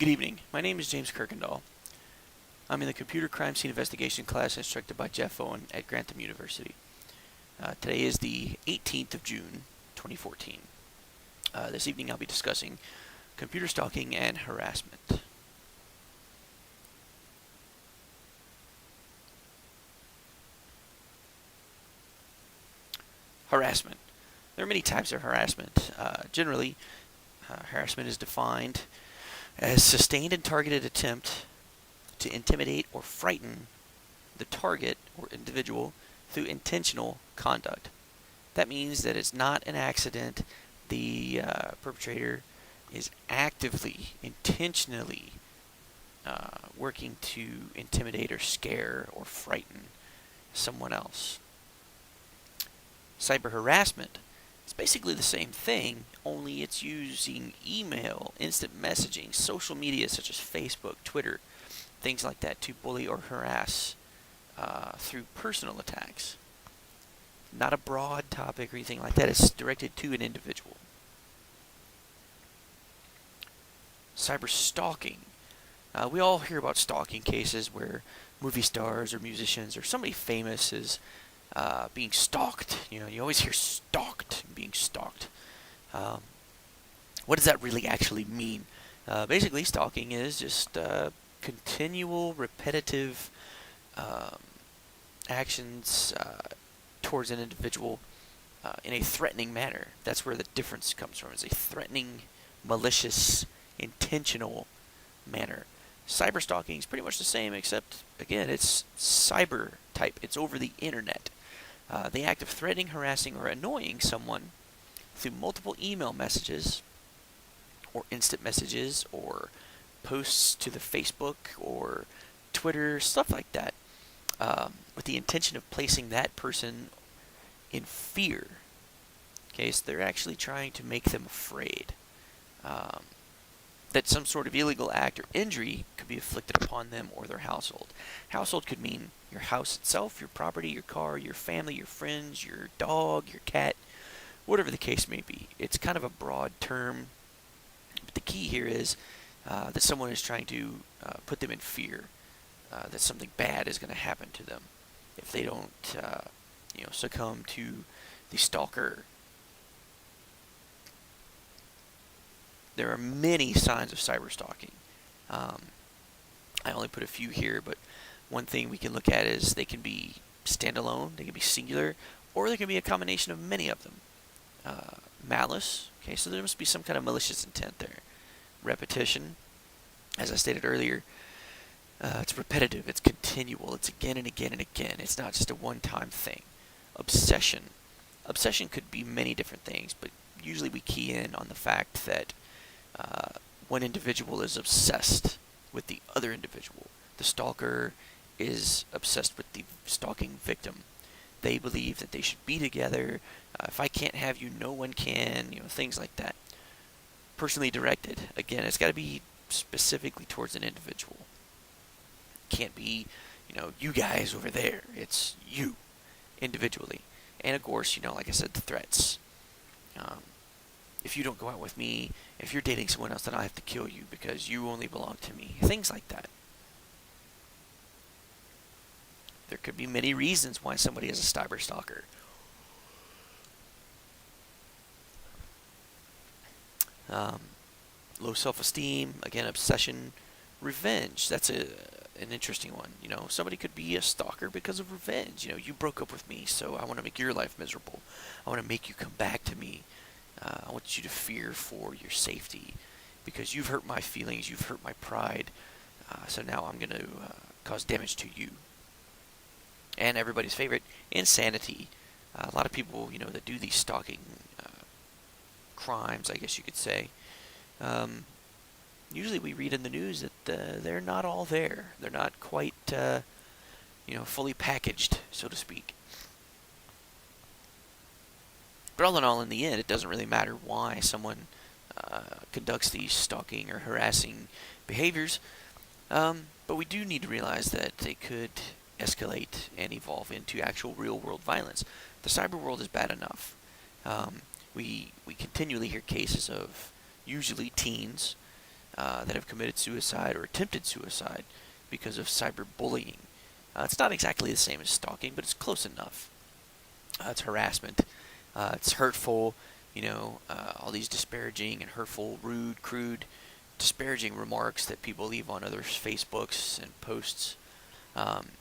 Good evening. My name is James Kirkendall. I'm in the Computer Crime Scene Investigation class instructed by Jeff Owen at Grantham University. Today is the 18th of June, 2014. This evening I'll be discussing computer stalking and harassment. Harassment. There are many types of harassment. Generally, harassment is defined as sustained and targeted attempt to intimidate or frighten the target or individual through intentional conduct. That means that it's not an accident. The perpetrator is actively, intentionally working to intimidate or scare or frighten someone else. Cyber harassment is basically the same thing, only it's using email, instant messaging, social media such as Facebook, Twitter, things like that to bully or harass through personal attacks. Not a broad topic or anything like that. It's directed to an individual. Cyber stalking. We all hear about stalking cases where movie stars or musicians or somebody famous is being stalked. You always hear stalked, being stalked. What does that really actually mean? Basically, stalking is just continual, repetitive actions towards an individual in a threatening manner. That's where the difference comes from. It's a threatening, malicious, intentional manner. Cyber stalking is pretty much the same, except, again, it's cyber type. It's over the internet. The act of threatening, harassing, or annoying someone through multiple email messages or instant messages or posts to the Facebook or Twitter, stuff like that, with the intention of placing that person in fear. Okay, so they're actually trying to make them afraid that some sort of illegal act or injury could be inflicted upon them or their household. Household could mean your house itself, your property, your car, your family, your friends, your dog, your cat, whatever the case may be. It's kind of a broad term, but the key here is that someone is trying to put them in fear that something bad is going to happen to them if they don't succumb to the stalker. There are many signs of cyber stalking. I only put a few here, but one thing we can look at is they can be standalone, they can be singular, or they can be a combination of many of them. Malice, okay, so there must be some kind of malicious intent there. Repetition, as I stated earlier, it's repetitive, it's continual, it's again and again and again. It's not just a one-time thing. Obsession. Obsession could be many different things, but usually we key in on the fact that one individual is obsessed with the other individual. The stalker is obsessed with the stalking victim. They believe that they should be together. If I can't have you, no one can. Things like that. Personally directed. Again, it's got to be specifically towards an individual. It can't be, you guys over there. It's you, individually. And of course, like I said, the threats. If you don't go out with me, if you're dating someone else, then I have to kill you because you only belong to me. Things like that. There could be many reasons why somebody is a cyber stalker. Low self-esteem, again, obsession, revenge. That's an interesting one. Somebody could be a stalker because of revenge. You broke up with me, so I want to make your life miserable. I want to make you come back to me. I want you to fear for your safety because you've hurt my feelings, you've hurt my pride, so now I'm going to cause damage to you. And everybody's favorite, insanity. A lot of people, that do these stalking crimes, I guess you could say, usually we read in the news that they're not all there. They're not quite, fully packaged, so to speak. But all in all, in the end, it doesn't really matter why someone conducts these stalking or harassing behaviors. But we do need to realize that they could escalate and evolve into actual real-world violence. The cyber world is bad enough. We continually hear cases of usually teens that have committed suicide or attempted suicide because of cyberbullying. It's not exactly the same as stalking, but it's close enough. It's harassment. It's hurtful, all these disparaging and hurtful, rude, crude, disparaging remarks that people leave on others' Facebooks and posts.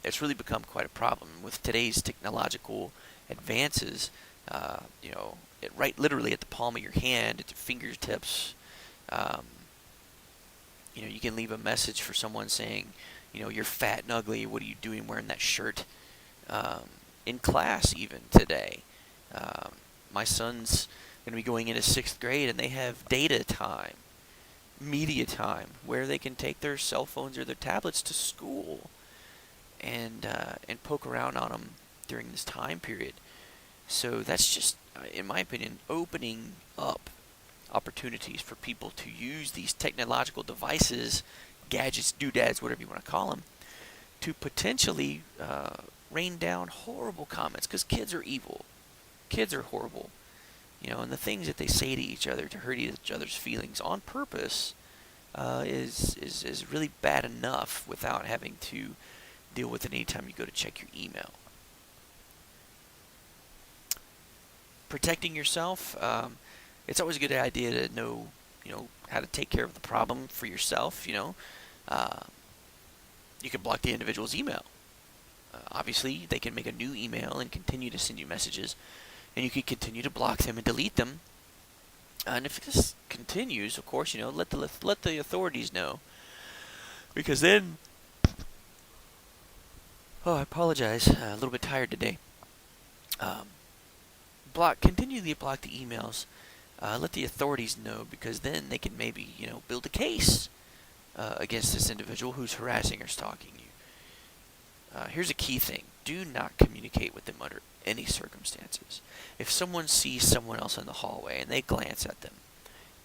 It's really become quite a problem with today's technological advances. Right literally at the palm of your hand, at your fingertips. Um, you can leave a message for someone saying, you're fat and ugly. What are you doing wearing that shirt? In class, even today. My son's going to be going into 6th grade, and they have data time, media time, where they can take their cell phones or their tablets to school and poke around on them during this time period. So that's just, in my opinion, opening up opportunities for people to use these technological devices, gadgets, doodads, whatever you want to call them, to potentially rain down horrible comments, because kids are evil. Kids are horrible. And the things that they say to each other to hurt each other's feelings on purpose is really bad enough without having to deal with it anytime you go to check your email. Protecting yourself, it's always a good idea to know, how to take care of the problem for yourself. You can block the individual's email. Obviously, they can make a new email and continue to send you messages, and you can continue to block them and delete them. And if this continues, of course, let the authorities know, because then, I apologize, a little bit tired today. Continually block the emails. Let the authorities know, because then they can maybe, build a case against this individual who's harassing or stalking you. Here's a key thing. Do not communicate with them under any circumstances. If someone sees someone else in the hallway and they glance at them,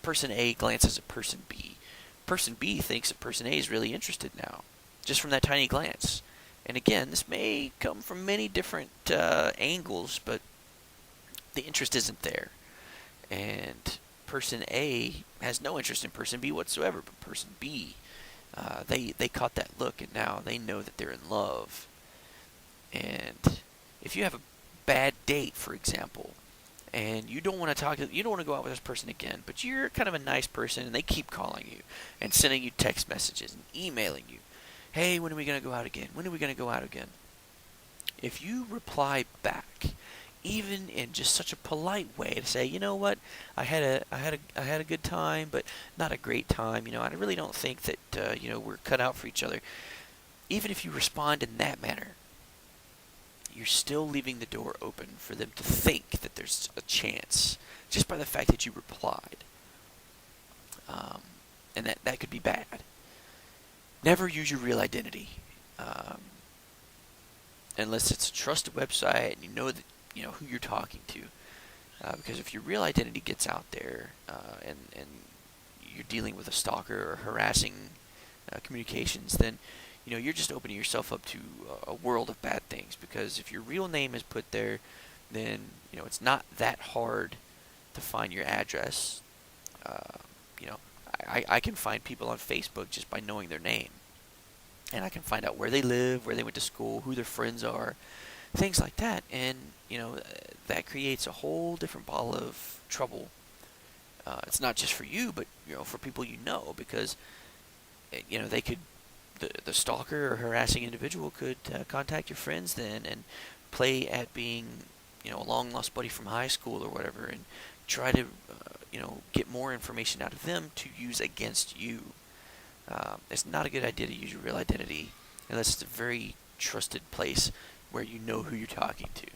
person A glances at person B. Person B thinks that person A is really interested now, just from that tiny glance. And again, this may come from many different angles, but the interest isn't there. And person A has no interest in person B whatsoever, but person B, they caught that look, and now they know that they're in love. And if you have a bad date, for example, and you don't want to go out with this person again, but you're kind of a nice person, and they keep calling you and sending you text messages and emailing you, hey, when are we going to go out again? When are we going to go out again? If you reply back, even in just such a polite way, to say, you know what, I had a good time, but not a great time. I really don't think that we're cut out for each other. Even if you respond in that manner, you're still leaving the door open for them to think that there's a chance, just by the fact that you replied. And that could be bad. Never use your real identity, unless it's a trusted website and you know that who you're talking to. Because if your real identity gets out there, and you're dealing with a stalker or harassing communications, then you're just opening yourself up to a world of bad things. Because if your real name is put there, then it's not that hard to find your address. I can find people on Facebook just by knowing their name, and I can find out where they live, where they went to school, who their friends are, things like that. And that creates a whole different ball of trouble. It's not just for you, but for people because they could, the stalker or harassing individual could contact your friends then and play at being a long lost buddy from high school or whatever, and try to get more information out of them to use against you. It's not a good idea to use your real identity unless it's a very trusted place where you know who you're talking to.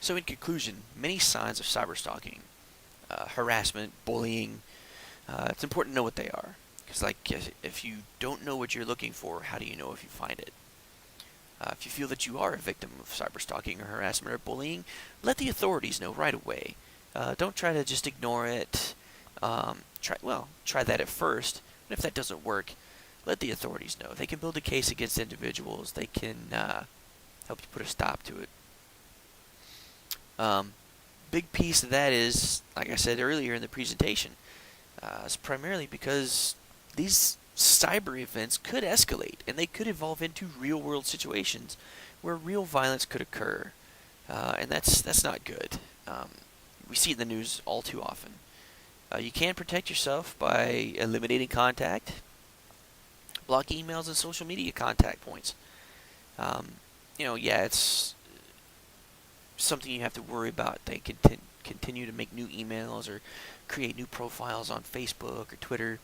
So in conclusion, many signs of cyberstalking, harassment, bullying, it's important to know what they are. Because if you don't know what you're looking for, how do you know if you find it? If you feel that you are a victim of cyberstalking or harassment or bullying, let the authorities know right away. Don't try to just ignore it. Try that at first. And if that doesn't work, let the authorities know. They can build a case against individuals. They can help you put a stop to it. big piece of that is, like I said earlier in the presentation, is primarily because these cyber events could escalate and they could evolve into real-world situations where real violence could occur, and that's not good. We see it in the news all too often. You can protect yourself by eliminating contact, block emails and social media contact points. Yeah, it's something you have to worry about. They continue to make new emails or create new profiles on Facebook or Twitter.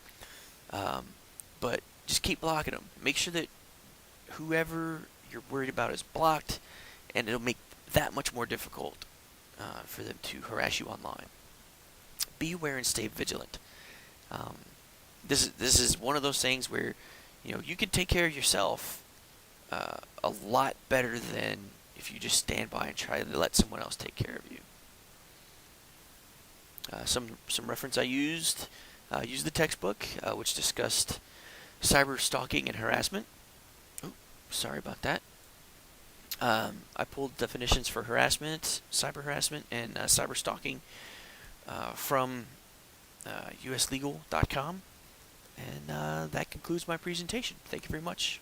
But just keep blocking them. Make sure that whoever you're worried about is blocked, and it'll make that much more difficult for them to harass you online. Be aware and stay vigilant. This is one of those things where you can take care of yourself a lot better than if you just stand by and try to let someone else take care of you. Some reference I used the textbook, which discussed cyber stalking and harassment. Oh, sorry about that. I pulled definitions for harassment, cyber harassment, and cyber stalking from uslegal.com, and that concludes my presentation. Thank you very much.